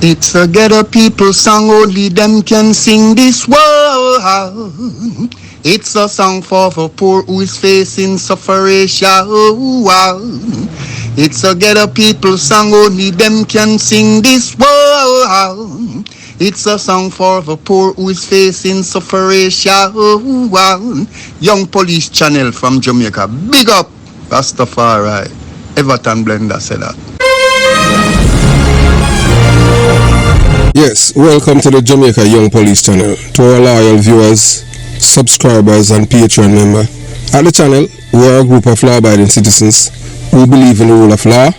It's a ghetto people song, only them can sing this world. It's a song for the poor who is facing suffering. It's a ghetto people song, only them can sing this world. It's a song for the poor who is facing suffering. Young Police Channel from Jamaica. Big up, Rastafari. Everton Blender said that. Yes, welcome to the Jamaica Young Police Channel. To our loyal viewers, subscribers and Patreon member. At the channel, we are a group of law-abiding citizens who believe in the rule of law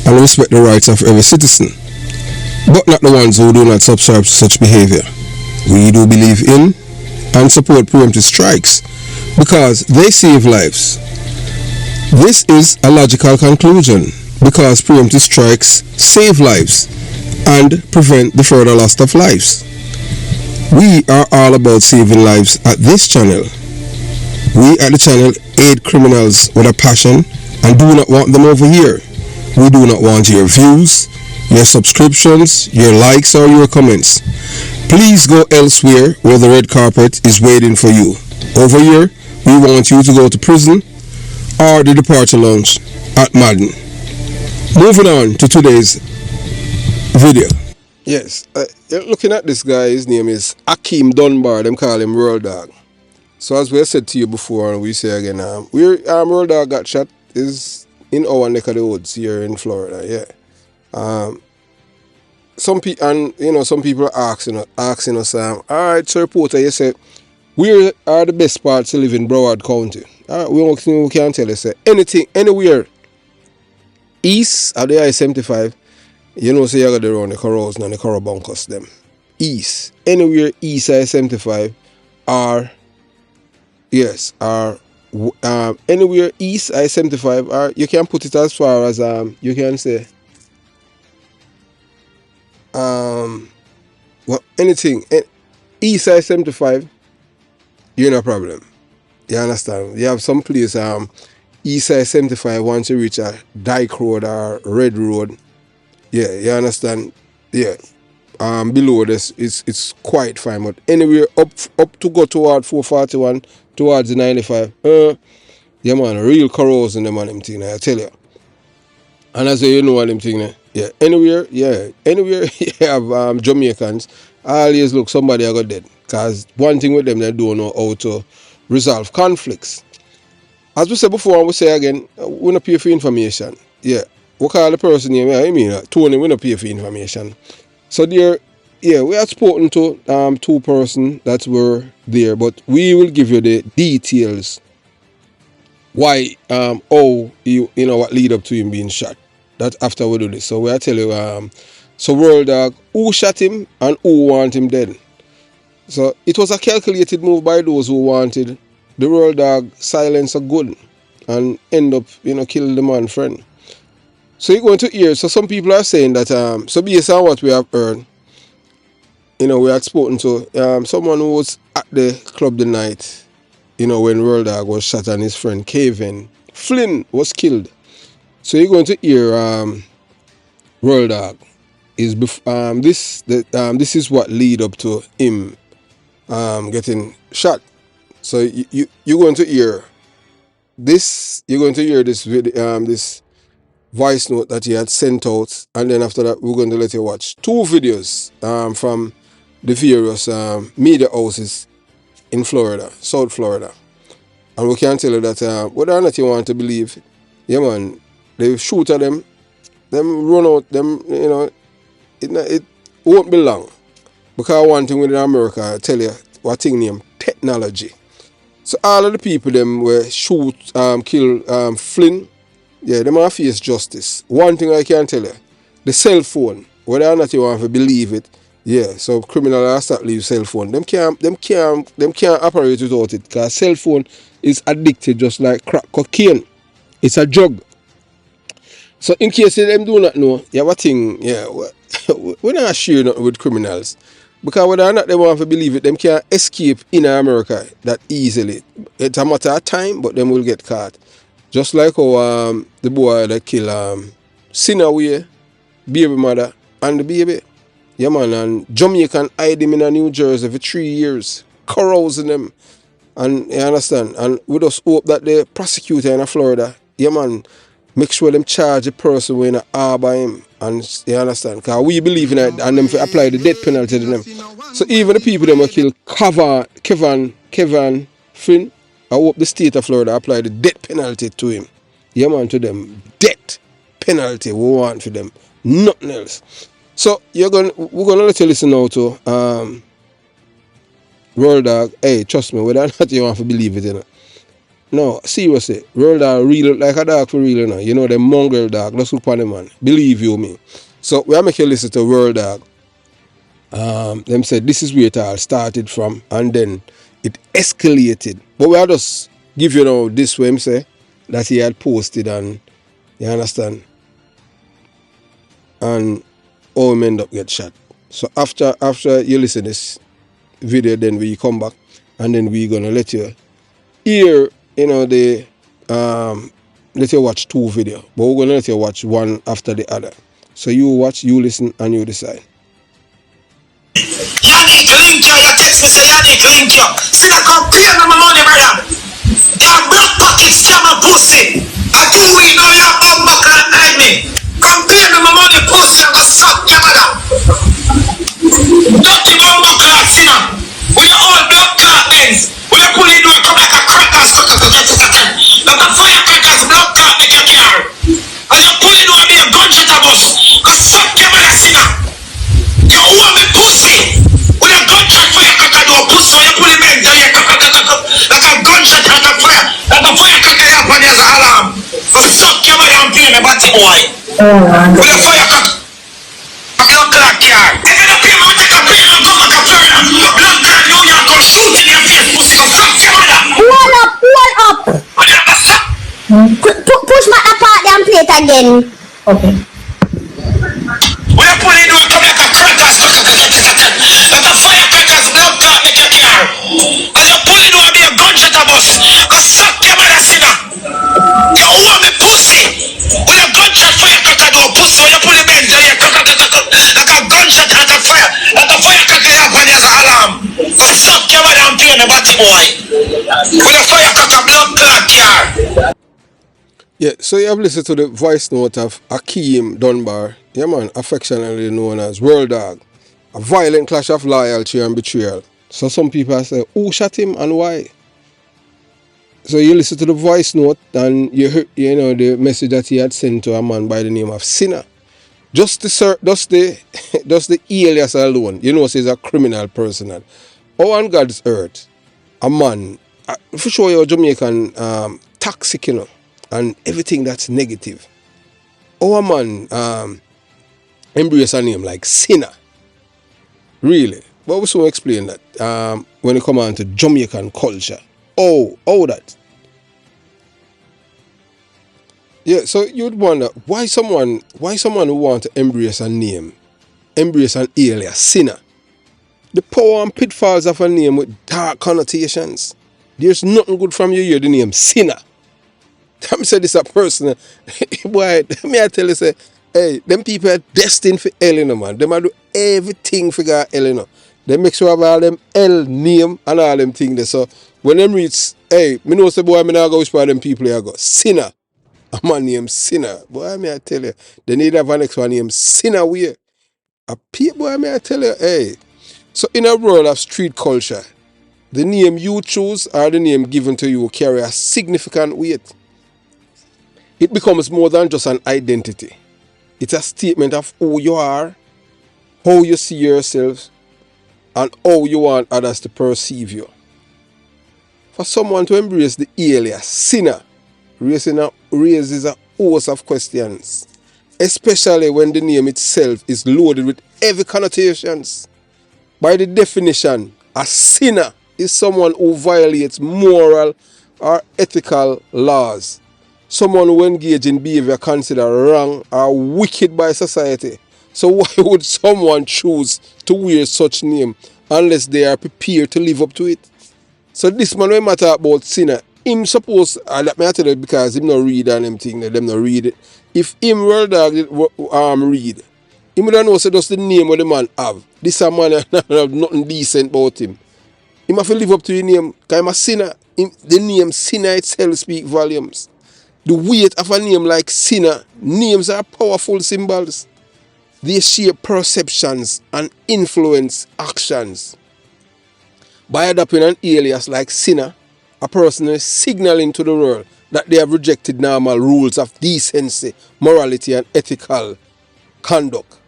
and respect the rights of every citizen, but not the ones who do not subscribe to such behavior. We do believe in and support preemptive strikes because they save lives. This is a logical conclusion because preemptive strikes save lives and prevent the further loss of lives. We are all about saving lives at this channel. We at the channel aid criminals with a passion and do not want them over here. We do not want your views, your subscriptions, your likes or your comments. Please go elsewhere where the red carpet is waiting for you. Over here, we want you to go to prison or the departure lounge at Madden. Moving on to today's video. Yes, looking at this guy, his name is Akeem Dunbar. Them call him World Dawg. So as we said to you before, and we say again, World Dawg got shot is in our neck of the woods here in Florida. Yeah. Some people are asking us, all right, sir, reporter, you say, where are the best parts to live in Broward County? We can tell you, say anything, anywhere east of the I-75. You know, so you got around the Corals and the Corobuncus them. East. Anywhere east I-75 or anywhere east I-75 or you can put it as far as you can say anything east I-75, you're no problem. You understand? You have some place east I-75 once you reach a Dyke Road or Red Road. Yeah, you understand? Yeah. Below this, it's quite fine. But anywhere up to go toward 441, towards the 95, yeah, man, real corrosion them on them thing, I tell you. And as you know what them thing, yeah, anywhere you have Jamaicans, always look, somebody I got dead. Because one thing with them, they don't know how to resolve conflicts. As we said before, and we say again, we don't pay for information. Yeah. We call the person name, I mean, Tony, we don't pay for information. So there, yeah, we have spoken to two persons that were there, but we will give you the details why, what lead up to him being shot. That after we do this. So we'll tell you, so World Dawg, who shot him and who want him dead. So it was a calculated move by those who wanted the World Dawg silence a good and end up, killing the man friend. So you're going to hear, so some people are saying that, so based on what we have heard, we had spoken to someone who was at the club the night, when World Dawg was shot and his friend Kevin Flynn was killed. So you're going to hear World Dawg is this is what lead up to him getting shot. So you're going to hear this. You're going to hear this video, this voice note that he had sent out, and then after that we're going to let you watch two videos from the various media houses in Florida, South Florida, and we can tell you that whether or not you want to believe, yeah man, they shoot at them run out, it won't be long, because one thing with America, I tell you what thing named technology. So all of the people them were shoot, kill Flynn. Yeah, they might face justice. One thing I can tell you, the cell phone, whether or not you want to believe it, yeah, so criminals start leave cell phone. Them can't operate without it, because cell phone is addicted just like crack cocaine. It's a drug. So in case them do not know, you have a thing, yeah, we're not sure nothing with criminals. Because whether or not they want to believe it, them can't escape in America that easily. It's a matter of time, but them will get caught. Just like how the boy that killed Sinaway, baby mother, and the baby. Yeah, man, and Jamaican hide him in a New Jersey for 3 years, carousing them. And you understand? And we just hope that the prosecutor in Florida, yeah, man, make sure them charge the person when a harbor him. And you understand? Because we believe in it and them apply the death penalty to them. So even the people that were killed Kevin Finn, I hope the state of Florida apply the death penalty to him. Yeah, man, to them. Death penalty we want for them. Nothing else. So we're gonna let you listen now to Roll Dog. Hey, trust me, whether or not you want to believe it, you know. No, seriously, Roll Dog real like a dog for real, you know. You know, the mongrel dog, let's look on the man. Believe you me. So we are making you listen to Roll Dog. Them said this is where it all started from, and then it escalated. But we are just give you know this way him say that he had posted, and you understand, and all men end up get shot. So after you listen this video, then we come back, and then we gonna let you hear, you know, the let you watch 2 videos, but we're gonna let you watch one after the other. So you watch, you listen, and you decide. Yannick link you, you text me say Yannick link you. See that come pay me my money, brother. Your blood pocket scam a pussy. I 2 weeks now you come back and hide me. Come pay me my money, pussy, and go suck your mother. Dirty bumbo class sinner. With your old blood clot ends. With your pulling door come like a crackers. Like a firecrackers blood clot make your car. And your pulling door be a gunshot of us. Go suck your mother sinner. You owe me pussy. With a gunshot firecracker do a pussy. When you pull him in, like a gunshot like a fire. Like a firecracker you have on your alarm. Go suck your mother and pay me batty boy. With a firecracker. Blood clot car. If you don't pay me, take a pay and come back to Florida. Blood clot New York go shoot in your face, pussy. Go suck your mother. Hold up, hold up. Push my apart damn plate again. Okay. When you pull it door come like a crackers. Like a firecrackers blood clot make your car. And you pull it door be a gunshot of us. Go suck your mother sinner. You owe me pussy. With a gunshot firecracker do a pussy. When you pull him in, like a gunshot like a fire. Like a firecracker you have on your alarm. Go suck your mother and pay me batty boy. With a firecracker blood clot car. Yeah, so you have listened to the voice note of Akeem Dunbar, yeah man, affectionately known as Roll Dog. A violent clash of loyalty and betrayal. So some people say, who shot him and why? So you listen to the voice note and you heard, you know, the message that he had sent to a man by the name of Sinner. Just the alias alone, you know, he's a criminal person. Oh, on God's earth, a man, for sure you're Jamaican, toxic, you know, and everything that's negative. Oh, a man, embrace a name like Sinner. Really. But we soon explain that when it comes on to Jamaican culture. Oh, that. Yeah, so you'd wonder why someone who want to embrace a name, embrace an alias, Sinner. The power and pitfalls of a name with dark connotations. There's nothing good from you hear the name Sinner. I'm saying this a person. Boy, me I tell you say, hey, them people are destined for hell, you know, man. Them do everything for hell, you know. They make sure have all them L name and all them things there. So when them reach, hey, me know say boy, me not go which part of them people here go. Sinner. A man named Sinner. Boy, me I tell you, they need to have an next one named Sinner way. A people, boy, me I tell you, hey. So in a world of street culture, the name you choose or the name given to you carry a significant weight. It becomes more than just an identity. It's a statement of who you are, how you see yourself, and how you want others to perceive you. For someone to embrace the alias Sinner raises a host of questions, especially when the name itself is loaded with heavy connotations. By the definition, a sinner is someone who violates moral or ethical laws. Someone who engages in behavior considered wrong or wicked by society. So why would someone choose to wear such name unless they are prepared to live up to it? So this man when matter about sinner, him suppose, that may tell you because him not read and them thing, them not read it. If him World Dog read, He would know say just the name what the man have. This a man have nothing decent about him. He must live up to your name. Because I'm a sinner. The name sinner itself speak volumes. The weight of a name like sinner, names are powerful symbols. They shape perceptions and influence actions. By adopting an alias like sinner, a person is signaling to the world that they have rejected normal rules of decency, morality, and ethical conduct.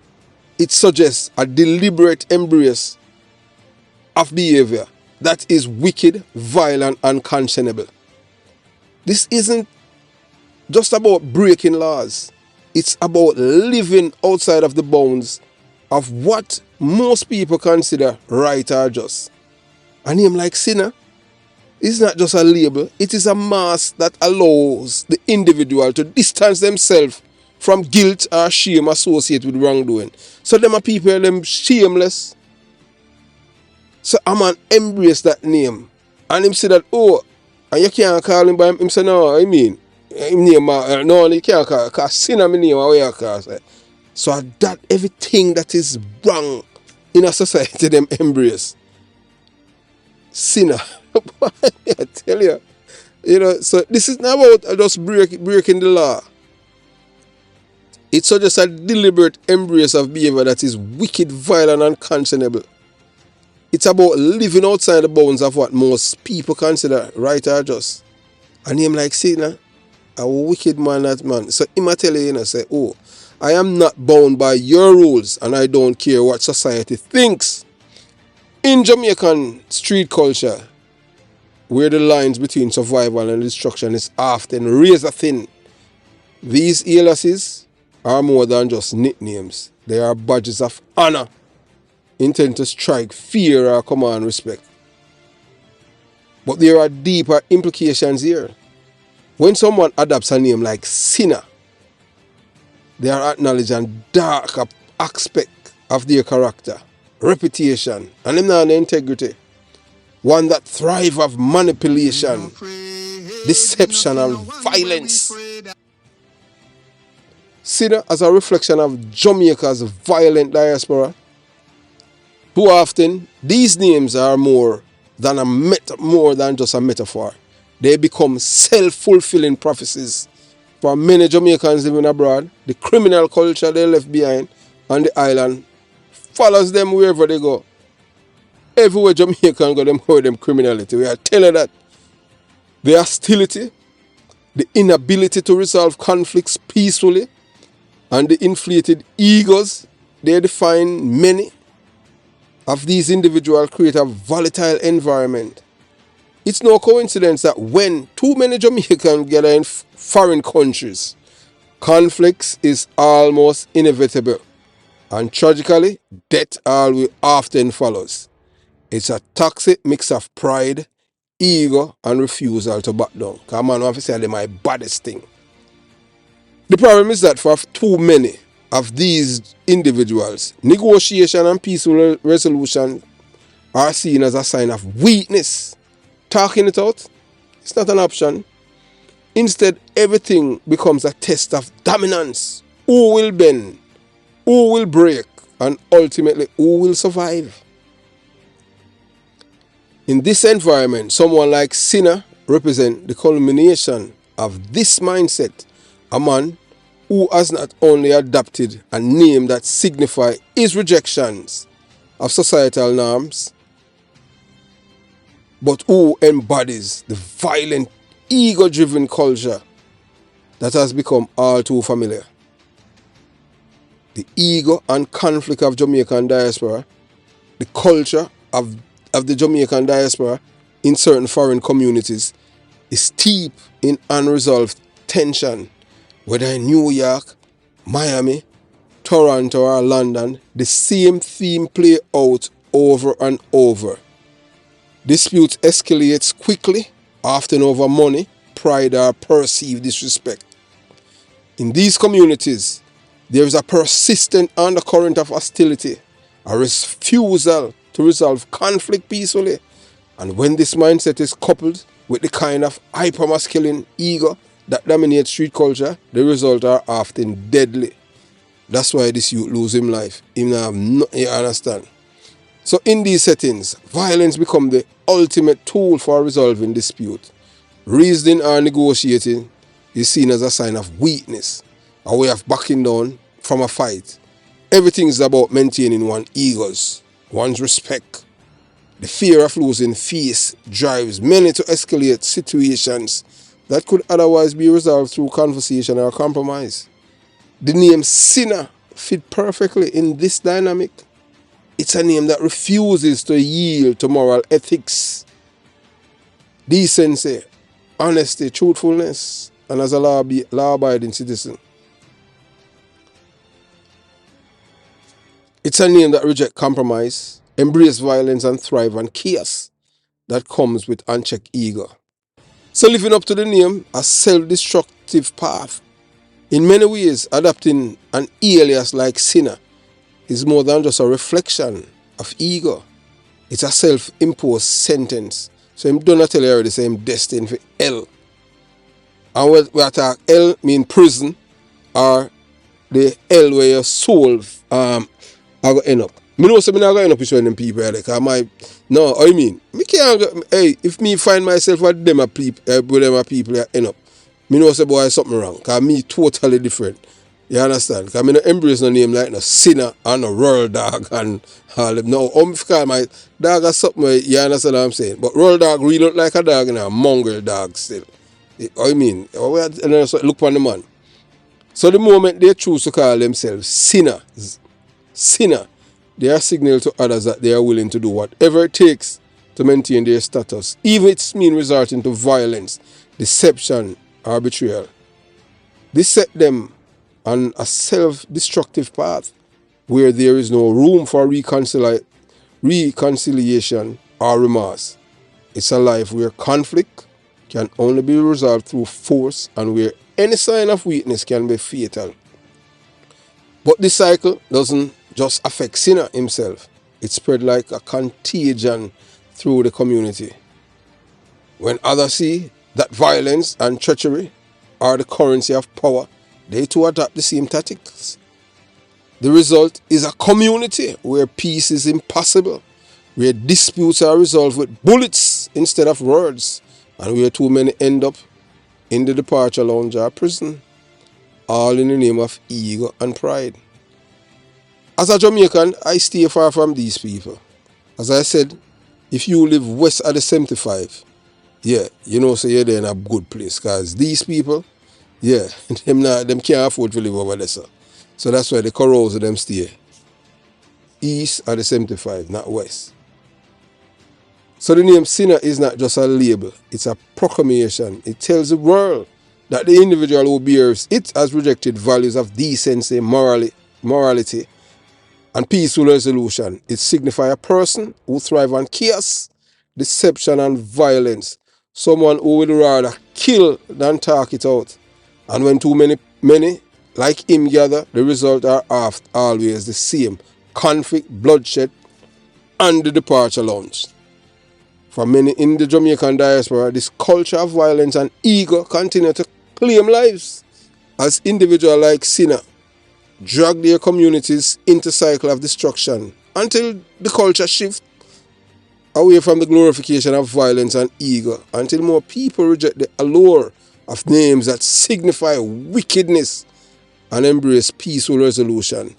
It suggests a deliberate embrace of behavior that is wicked, violent, and unconscionable. This isn't just about breaking laws. It's about living outside of the bounds of what most people consider right or just. A name like sinner is not just a label, it is a mask that allows the individual to distance themselves from guilt or shame associated with wrongdoing. So them are people, them shameless. So a man embrace that name. And him say that, oh, and you can't call him by him. Him say, no, I mean, him name, no, you can't call him, because sinner my name, how you call him. So that everything that is wrong in a society, them embrace. Sinner. I tell you. You know, so this is not about just breaking the law. It's just a deliberate embrace of behavior that is wicked, violent, and unconscionable. It's about living outside the bounds of what most people consider right or just. A name like sinner, a wicked man, that man. So he might tell you, say, oh, I am not bound by your rules and I don't care what society thinks. In Jamaican street culture, where the lines between survival and destruction is often razor thin, these aliases are more than just nicknames. They are badges of honor, intended to strike fear or command respect. But there are deeper implications here. When someone adopts a name like sinner, they are acknowledging dark aspect of their character, reputation, and integrity. One that thrive of manipulation, deception, and violence. Sinner as a reflection of Jamaica's violent diaspora. Too often, these names are more than just a metaphor. They become self-fulfilling prophecies. For many Jamaicans living abroad, the criminal culture they left behind on the island follows them wherever they go. Everywhere Jamaican go, them heard them criminality. We are telling that the hostility, the inability to resolve conflicts peacefully, and the inflated egos they define many of these individuals create a volatile environment. It's no coincidence that when too many Jamaicans gather in foreign countries, conflicts is almost inevitable. And tragically, death always often follows. It's a toxic mix of pride, ego, and refusal to back down. Because man want to say they're my baddest thing. The problem is that for too many of these individuals, negotiation and peaceful resolution are seen as a sign of weakness. Talking it out, it's not an option. Instead, everything becomes a test of dominance. Who will bend? Who will break? And ultimately, who will survive? In this environment, someone like Sinner represents the culmination of this mindset. A man who has not only adopted a name that signifies his rejections of societal norms, but who embodies the violent, ego-driven culture that has become all too familiar. The ego and conflict of Jamaican diaspora, the culture of the Jamaican diaspora in certain foreign communities is steep in unresolved tension. Whether in New York, Miami, Toronto, or London, the same theme play out over and over. Disputes escalate quickly, often over money, pride, or perceived disrespect. In these communities, there is a persistent undercurrent of hostility, a refusal to resolve conflict peacefully. And when this mindset is coupled with the kind of hyper-masculine ego that dominates street culture, the results are often deadly. That's why this youth lose him life. Him not have no, you understand? So in these settings, violence become the ultimate tool for resolving dispute. Reasoning or negotiating is seen as a sign of weakness, a way of backing down from a fight. Everything is about maintaining one's egos, one's respect. The fear of losing face drives many to escalate situations that could otherwise be resolved through conversation or compromise. The name sinner fit perfectly in this dynamic. It's a name that refuses to yield to moral ethics, decency, honesty, truthfulness, and as a law-abiding citizen. It's a name that rejects compromise, embrace violence, and thrive on chaos that comes with unchecked ego. So living up to the name, a self-destructive path. In many ways, adopting an alias like sinner is more than just a reflection of ego. It's a self-imposed sentence. So him do not tell you already, say him destined for hell. And we attack hell mean prison, or the hell where your soul I go end up. Me know something I go end up with one of them people like no, I mean, me can't go, hey, if me find myself with them a people I end up. Me know say boy something wrong. Cause me totally different. You understand? Cause me no embrace no name like no sinner and no royal dog and all them. No, I'm call my dog or something, you understand what I'm saying? But royal dog really look like a dog and a mongrel dog still. I mean, look on the man. So the moment they choose to call themselves sinner, they are signal to others that they are willing to do whatever it takes to maintain their status, even if it means resorting to violence, deception, or betrayal. This set them on a self-destructive path where there is no room for reconciliation or remorse. It's a life where conflict can only be resolved through force and where any sign of weakness can be fatal. But this cycle doesn't just affect sinner himself. It spread like a contagion through the community. When others see that violence and treachery are the currency of power, they too adopt the same tactics. The result is a community where peace is impossible, where disputes are resolved with bullets instead of words, and where too many end up in the departure lounge or prison, all in the name of ego and pride. As a Jamaican, I stay far from these people. As I said, if you live west of the 75, yeah, you know, so you're there in a good place. Because these people, yeah, them can't afford to live over there, sir. So that's why the corals of them stay east of the 75, not west. So the name sinner is not just a label, it's a proclamation. It tells the world that the individual who bears it has rejected values of decency, morality, and peaceful resolution. It signifies a person who thrives on chaos, deception, and violence. Someone who would rather kill than talk it out. And when too many like him gather, the result are always the same: conflict, bloodshed, and the departure lounge. For many in the Jamaican diaspora, this culture of violence and ego continue to claim lives as individuals like sinner drag their communities into cycle of destruction until the culture shifts away from the glorification of violence and ego, until more people reject the allure of names that signify wickedness and embrace peaceful resolution.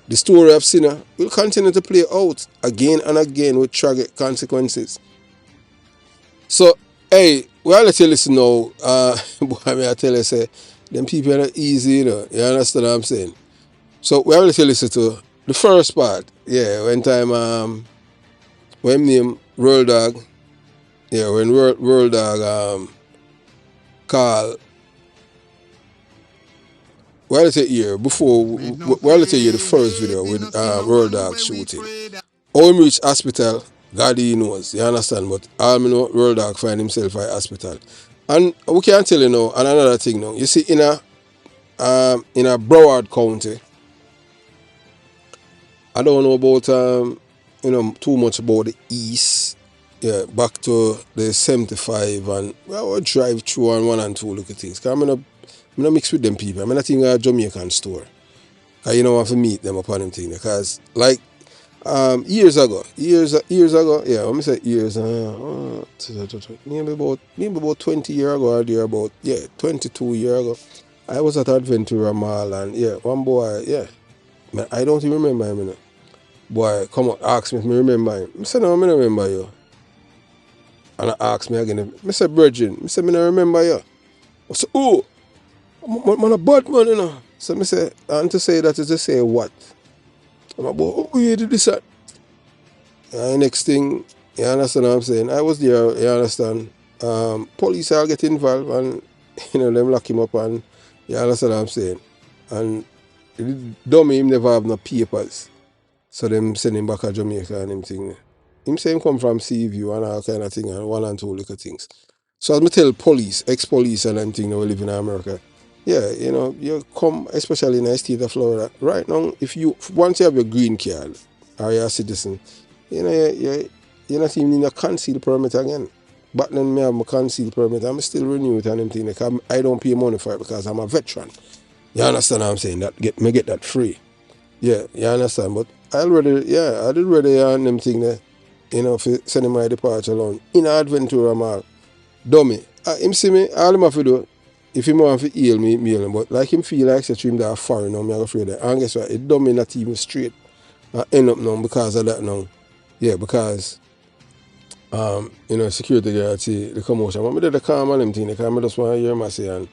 The story of sinner will continue to play out again and again with tragic consequences. So, hey, well, let you listen now. Boy, I tell you, say, them people are not easy, you know. You understand what I'm saying? So, we have to listen to the first part. Yeah, when name World Dog, yeah, when World Dog call, well, let's say here, before, well, let's say here the first video with World Dog shooting. How him reach hospital, God he knows, you understand, but all me know, World Dog find himself at hospital. And we can tell you now, and another thing now, you see in a Broward County, I don't know about too much about the east. Yeah, back to the 75 and well, I drive through and 1 and 2 look at things. Cause I'm not mix with them people. I'm not in a Jamaican store. You don't have to meet them upon them thing because like years ago, yeah, let me say years, maybe about 20 years ago or there about 22 years ago, I was at Adventura Mall and one boy, man, I don't even remember him, you know. Boy, come on, ask me if me remember him. I said no, I don't remember you. And I asked me again, I said Virgin, I said I don't remember you. I said, oh, man a bad man, you know. So I say, and to say that is to say what? I'm like, oh, you did this. And next thing, you understand what I'm saying? I was there, you understand? Police all get involved and, you know, them lock him up and, you understand what I'm saying? And the dummy, him never have no papers. So them send him back to Jamaica and him thing. Him say him come from Seaview and all kind of thing and one and two little things. So as me tell police, ex-police and them thing that we live in America, yeah, you know, you come, especially in the state of Florida, right now, once you have your green card or you're a citizen, you know, you're not even in a concealed permit again. But then me have my concealed permit, I'm still renew it and them thing. Like I don't pay money for it because I'm a veteran. You understand what I'm saying? That get that free. Yeah, you understand? But I did ready on them thing there, you know, for sending my departure alone. In Adventura Mall. Dummy. Him see me, all him have to do, if him want to heal me, heal him. But like him feel like such him that foreign now, me afraid that. And guess what? It dummy not even straight. I end up now because of that now. Yeah, because you know, security guard see the commotion. But me did the calm on them thing, because I just want to hear my say and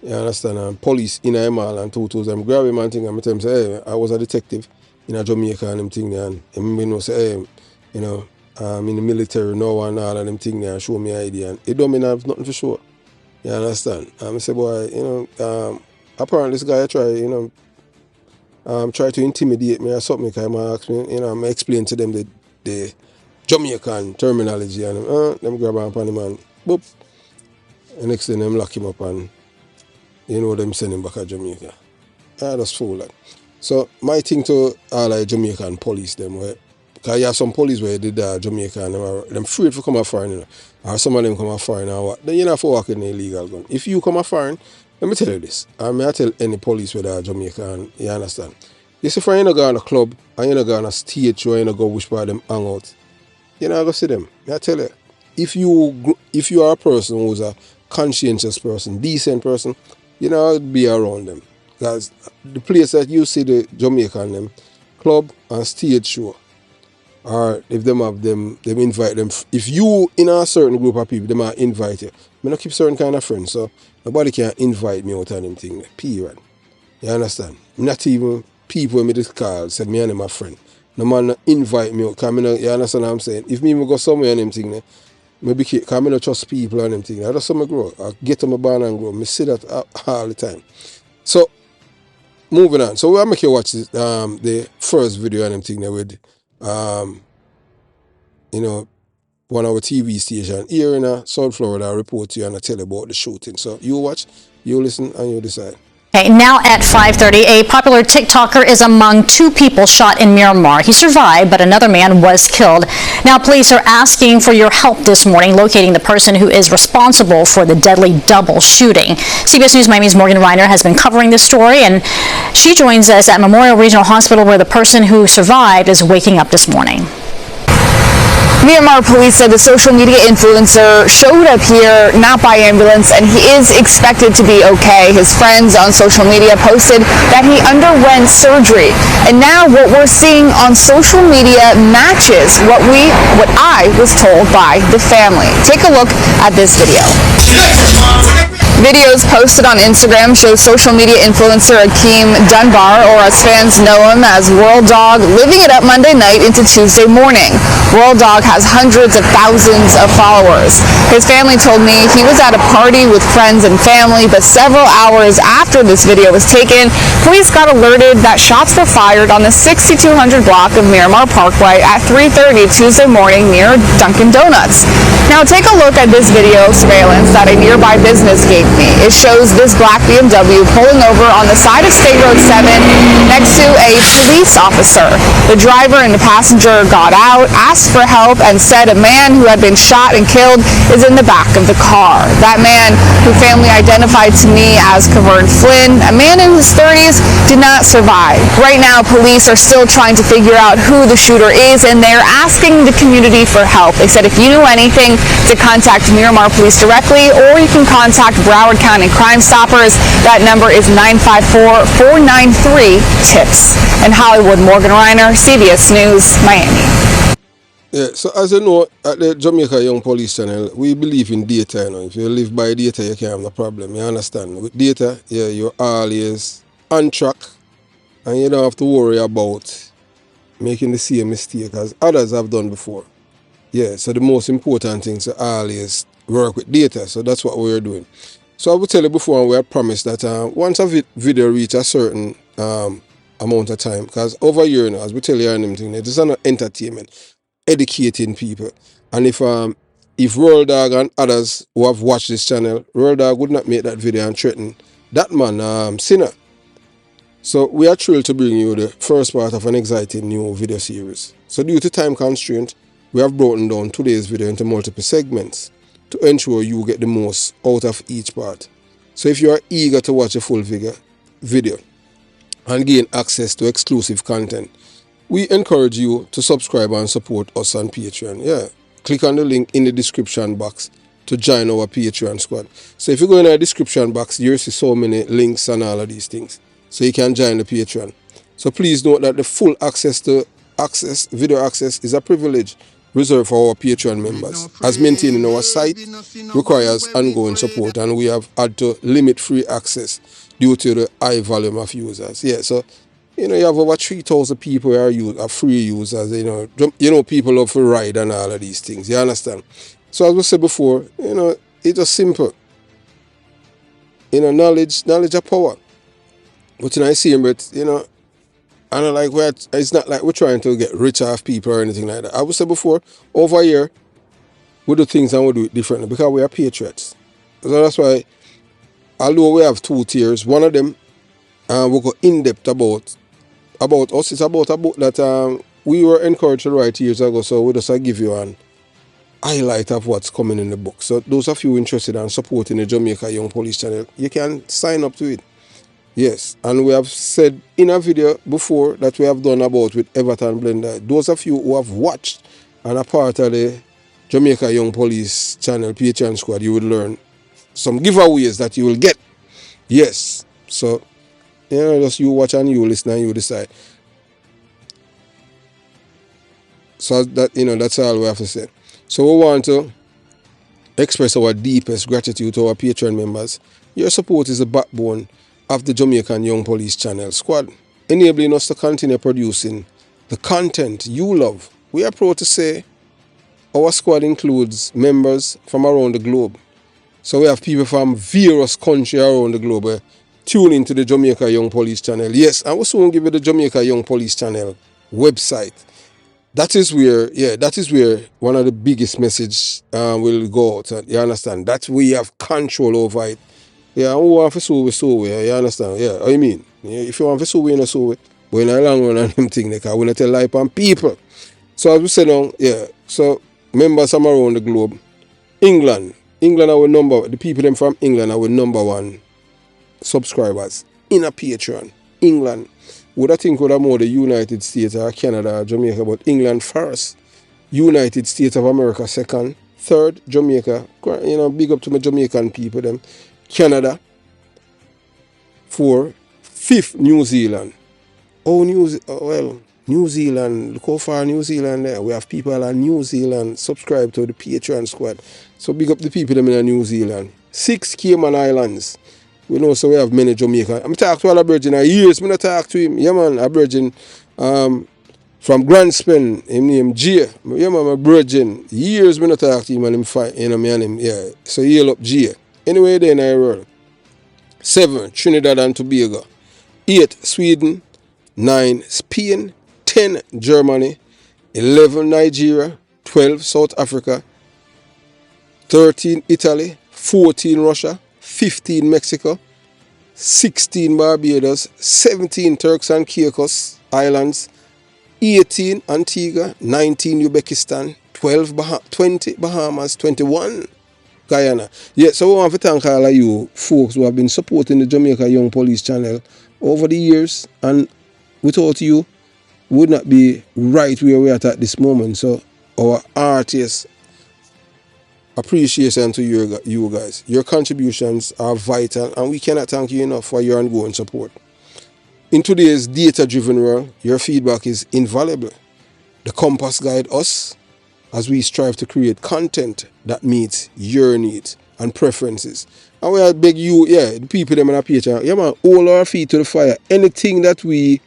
you understand, and police in a mall and two them grab him and thing and I tell him say, hey, I was a detective in a Jamaica and them thing and him you know say, hey, you know, I'm in the military now and all of them thing and show me ID and it don't mean I have nothing for sure. You understand? I say, boy, you know, apparently this guy try to intimidate me or something because he ask me, you know, I explain to them the Jamaican terminology and them grab him upon him and boop. And next thing them lock him up and you know them send him back to Jamaica. That's fool that. So my thing to all like Jamaican police them where because you have some police where they did Jamaica and them afraid to come a foreign, you know. Or some of them come a foreign or what. Then you have to walk in the illegal gun. If you come a foreign, let me tell you this. I tell any police where they are Jamaica and you understand. You see, for you not go on a club and you not go on a stage show and you not go which part them hang out. You know, go see them. I tell you, if you are a person who's a conscientious person, decent person, you know, be around them. Because the place that you see the Jamaican them, club and stage show, or if them have them invite them. If you in a certain group of people, they might invite you. I not keep certain kind of friends, so nobody can invite me out of them thing. Period. You understand? Not even people me just call, said me and them a friend. No man invite me out, because you understand what I'm saying? If me go somewhere and them thing, maybe because I don't trust people and them thing. I just saw me grow. I get to my barn and grow. I see that all the time. So, moving on. So, we'll make you watch the first video and them thing there with, you know, one of our TV station here in South Florida report to you and I tell you about the shooting. So, you watch, you listen, and you decide. Okay, now at 5:30, a popular TikToker is among two people shot in Myanmar. He survived, but another man was killed. Now, police are asking for your help this morning locating the person who is responsible for the deadly double shooting. CBS News Miami's Morgan Reiner has been covering this story, and she joins us at Memorial Regional Hospital where the person who survived is waking up this morning. Myanmar police said the social media influencer showed up here not by ambulance and he is expected to be okay. His friends on social media posted that he underwent surgery. And now what we're seeing on social media matches what I was told by the family. Take a look at this video. Videos posted on Instagram show social media influencer Akeem Dunbar, or as fans know him as World Dawg, living it up Monday night into Tuesday morning. World Dawg has hundreds of thousands of followers. His family told me he was at a party with friends and family, but several hours after this video was taken, police got alerted that shots were fired on the 6200 block of Miramar Parkway at 3:30 Tuesday morning near Dunkin' Donuts. Now take a look at this video surveillance at a nearby business gateway. with me. It shows this black BMW pulling over on the side of State Road 7 next to a police officer. The driver and the passenger got out, asked for help, and said a man who had been shot and killed is in the back of the car. That man, who family identified to me as Kavern Flynn, a man in his 30s, did not survive. Right now, police are still trying to figure out who the shooter is, and they're asking the community for help. They said if you know anything, to contact Miramar Police directly, or you can contact Broward County Crime Stoppers. That number is 954-493-TIPS. In Hollywood, Morgan Reiner, CBS News, Miami. Yeah, so as you know, at the Jamaica Young Police Channel, we believe in data. You know, if you live by data, you can't have no problem. You understand? With data, yeah, you're always on track, and you don't have to worry about making the same mistake as others have done before. Yeah, so the most important thing is to always work with data. So that's what we're doing. So I will tell you before, and we had promised that once a video reach a certain amount of time, because over here, you know, as we tell you, it is an entertainment, educating people. And if Royal Dawg and others who have watched this channel, Royal Dawg would not make that video and threaten that man, Sinner. So we are thrilled to bring you the first part of an exciting new video series. So due to time constraint, we have broken down today's video into multiple segments to ensure you get the most out of each part. So if you are eager to watch a full video and gain access to exclusive content, we encourage you to subscribe and support us on Patreon. Yeah, click on the link in the description box to join our Patreon squad. So if you go in the description box, you see so many links and all of these things, so you can join the Patreon. So please note that the full video access is a privilege reserved for our Patreon members, as maintaining our site requires ongoing support, and we have had to limit free access due to the high volume of users. Yeah, so you know, you have over 3,000 people who are free users. You know, people love to ride and all of these things. You understand? So as we said before, you know, it's just simple. You know, knowledge is power. But you know, I see him, but you know, and it's not like we're trying to get rich off people or anything like that. I would say before, over here, we do things and we do it differently because we are patriots. So that's why, although we have two tiers, one of them, we go in depth about us. It's about a book that we were encouraged to write years ago. So we just give you an highlight of what's coming in the book. So those of you interested in supporting the Jamaica Young Police Channel, you can sign up to it. Yes, and we have said in a video before that we have done about with Everton Blender. Those of you who have watched and are part of the Jamaica Young Police Channel Patreon squad, you will learn some giveaways that you will get. Yes, so you know, just you watch and you listen and you decide. So that, you know, that's all we have to say. So we want to express our deepest gratitude to our Patreon members. Your support is the backbone of the Jamaican Young Police Channel squad, enabling us to continue producing the content you love. We are proud to say our squad includes members from around the globe. So we have people from various countries around the globe tune into the Jamaica Young Police Channel. Yes, I will soon give you the Jamaica Young Police Channel website. That is where one of the biggest messages will go out. You understand? That's where you have control over it. Yeah, who want to sue we, you understand? Yeah, I mean, if you want to sue we, you know, sue we. But in a long run and them thing, because we not tell life on people. So as we said now, yeah, so members from around the globe, England are the people them from England are our number one subscribers in a Patreon. England. Would I think would have more the United States or Canada or Jamaica, but England first. United States of America second. Third, Jamaica. You know, big up to my Jamaican people them. Canada. 4. 5th, New Zealand. New Zealand. Look how far New Zealand there. We have people in New Zealand subscribe to the Patreon squad. So big up the people them in New Zealand. 6 Cayman Islands. We know, so we have many Jamaican. I'm talking to a Virgin years. I'm not talk to him. Yeah, man, a Virgin from Grand Spen. Him name Jay. Yeah, man, a Virgin. Years I'm not talk to him and him fight. You know me and him. Yeah. So heal up Jay. Anyway, then I roll. 7 Trinidad and Tobago. 8 Sweden. 9 Spain. 10 Germany. 11 Nigeria. 12 South Africa. 13 Italy. 14 Russia. 15 Mexico, 16 Barbados, 17 Turks and Caicos Islands, 18 Antigua, 19 Uzbekistan, 20 Bahamas, 21 Guyana. Yeah, so we want to thank all of you folks who have been supporting the Jamaica Young Police channel over the years, and without you, we would not be right where we are at this moment. So our artists appreciation to you guys. Your contributions are vital, and we cannot thank you enough for your ongoing support. In today's data-driven world, your feedback is invaluable. The compass guides us as we strive to create content that meets your needs and preferences. And we beg you, the people them in our page, man, hold our feet to the fire. Anything that we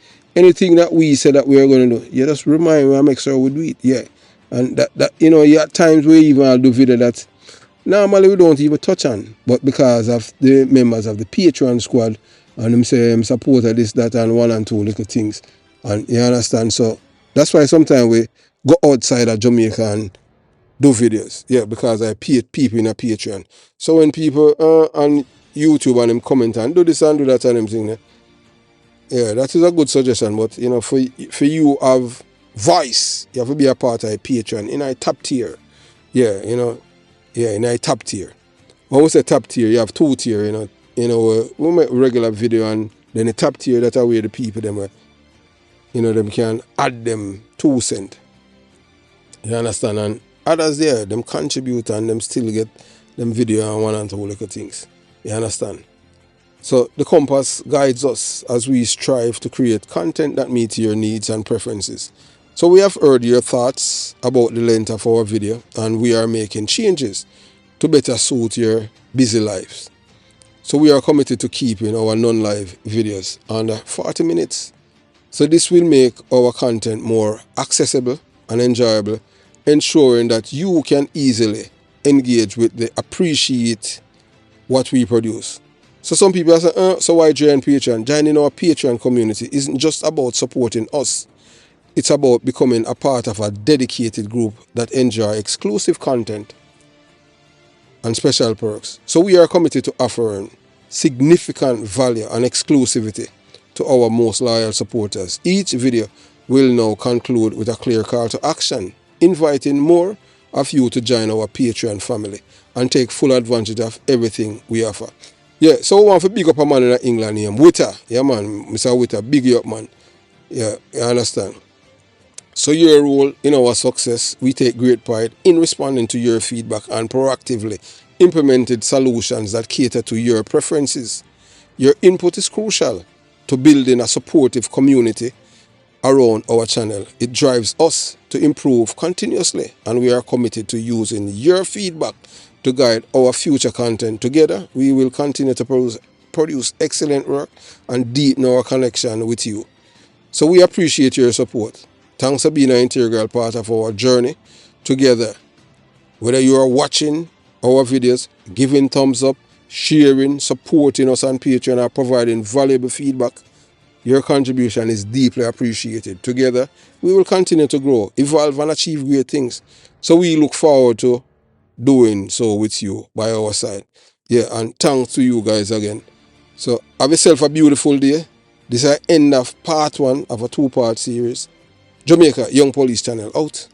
say that we are going to do, just remind me and make sure we do it, And that at times we even do video that normally we don't even touch on, but because of the members of the Patreon squad, and them say I'm supporter this, that, and one and two little things, and you understand. So that's why sometimes we go outside of Jamaica and do videos, because I pay people in a Patreon. So when people on YouTube and them comment and do this and do that and them thing, that is a good suggestion. But for you have voice, you have to be a part of a Patreon in a top tier. In a top tier. When we say top tier, you have two tier, we make regular video, and then the top tier, that are where the people them them can add them 2 cents. You understand? And others there, them contribute and them still get them video and one and two little things. You understand? So the compass guides us as we strive to create content that meets your needs and preferences. So we have heard your thoughts about the length of our video, and we are making changes to better suit your busy lives. So we are committed to keeping our non-live videos under 40 minutes. So this will make our content more accessible and enjoyable, ensuring that you can easily engage with the appreciate what we produce. So some people say, so why join Patreon? Joining our Patreon community isn't just about supporting us. It's about becoming a part of a dedicated group that enjoy exclusive content and special perks. So we are committed to offering significant value and exclusivity to our most loyal supporters. Each video will now conclude with a clear call to action, inviting more of you to join our Patreon family and take full advantage of everything we offer. So we want to big up a man in England named Witter. Yeah, man, Mr. Witter, big you up, man. Yeah, you understand? So your role in our success, we take great pride in responding to your feedback and proactively implemented solutions that cater to your preferences. Your input is crucial to building a supportive community around our channel. It drives us to improve continuously, and we are committed to using your feedback to guide our future content. Together, we will continue to produce excellent work and deepen our connection with you. So we appreciate your support. Thanks for being an integral part of our journey together. Whether you are watching our videos, giving thumbs up, sharing, supporting us on Patreon, or providing valuable feedback, your contribution is deeply appreciated. Together, we will continue to grow, evolve, and achieve great things. So we look forward to doing so with you by our side. And thanks to you guys again. So have yourself a beautiful day. This is the end of part 1 of a 2-part series. Jamaica Young Police Channel out.